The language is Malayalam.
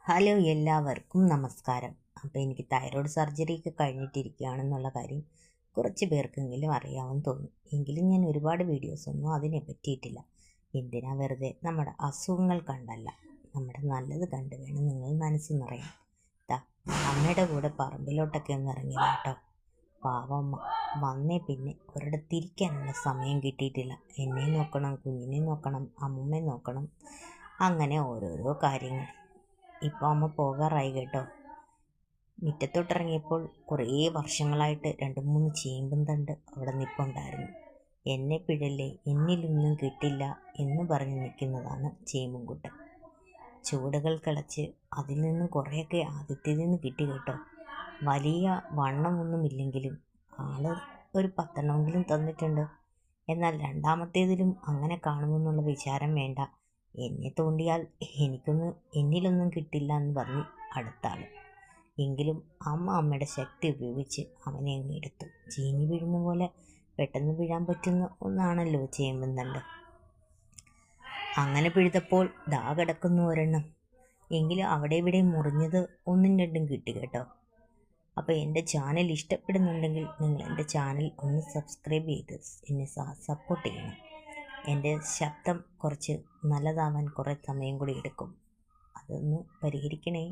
ഹലോ, എല്ലാവർക്കും നമസ്കാരം. അപ്പോൾ എനിക്ക് തൈറോയ്ഡ് സർജറിയൊക്കെ കഴിഞ്ഞിട്ടിരിക്കുകയാണെന്നുള്ള കാര്യം കുറച്ച് പേർക്കെങ്കിലും അറിയാമെന്ന് തോന്നും. എങ്കിലും ഞാൻ ഒരുപാട് വീഡിയോസൊന്നും അതിനെ പറ്റിയിട്ടില്ല. എന്തിനാ വെറുതെ നമ്മുടെ അസുഖങ്ങൾ കണ്ടല്ല, നമ്മുടെ നല്ലത് കണ്ട് വേണം നിങ്ങൾ മനസ്സ് നിറയാൻ. അമ്മയുടെ കൂടെ പറമ്പിലോട്ടൊക്കെ ഒന്ന് ഇറങ്ങിയത് കേട്ടോ. പാവമ്മ വന്നേ പിന്നെ ഒരിടത്തിരിക്കാനുള്ള സമയം കിട്ടിയിട്ടില്ല. എന്നെ നോക്കണം, കുഞ്ഞിനെ നോക്കണം, അമ്മൂമ്മയെ നോക്കണം, അങ്ങനെ ഓരോരോ കാര്യങ്ങൾ. ഇപ്പോൾ അമ്മ പോകാറായി കേട്ടോ. മുറ്റത്തോട്ടിറങ്ങിയപ്പോൾ കുറേ വർഷങ്ങളായിട്ട് 2-3 ചേമ്പും തണ്ട് അവിടെ നിൽപ്പുണ്ടായിരുന്നു. എന്നെ പിഴല്ലേ, എന്നിലൊന്നും കിട്ടില്ല എന്ന് പറഞ്ഞ് നിൽക്കുന്നതാണ് ചേമ്പുംകുട്ടൻ. ചൂടുകൾ കിളച്ച് അതിൽ നിന്നും കുറേയൊക്കെ ആദ്യത്തേതിൽ നിന്ന് കിട്ടി കേട്ടോ. വലിയ വണ്ണമൊന്നുമില്ലെങ്കിലും ആള് ഒരു 10എണ്ണമെങ്കിലും തന്നിട്ടുണ്ട്. എന്നാൽ രണ്ടാമത്തേതിലും അങ്ങനെ കാണുമെന്നുള്ള വിചാരം വേണ്ട. എന്നെ തോണ്ടിയാൽ എന്നിലൊന്നും കിട്ടില്ല എന്ന് പറഞ്ഞ് അടുത്ത ആൾ. എങ്കിലും അമ്മയുടെ ശക്തി ഉപയോഗിച്ച് അവനെ അങ്ങ് എടുത്തു. ചീനി വീഴുന്ന പോലെ പെട്ടെന്ന് വീഴാൻ പറ്റുന്ന ഒന്നാണല്ലോ ചേമ്പും തണ്ട്. അങ്ങനെ പിഴുതപ്പോൾ ദാ കിടക്കുന്നു ഒരെണ്ണം. എങ്കിലും അവിടെ ഇവിടെ മുറിഞ്ഞത് 1-2 കിട്ടി കേട്ടോ. അപ്പോൾ എൻ്റെ ചാനൽ ഇഷ്ടപ്പെടുന്നുണ്ടെങ്കിൽ നിങ്ങൾ എൻ്റെ ചാനൽ ഒന്ന് സബ്സ്ക്രൈബ് ചെയ്ത് എന്നെ സപ്പോർട്ട് ചെയ്യണം. എൻ്റെ ശബ്ദം കുറച്ച് നല്ലതാവാൻ കുറേ സമയം കൂടി എടുക്കും. അതൊന്ന് പരിഹരിക്കണേ.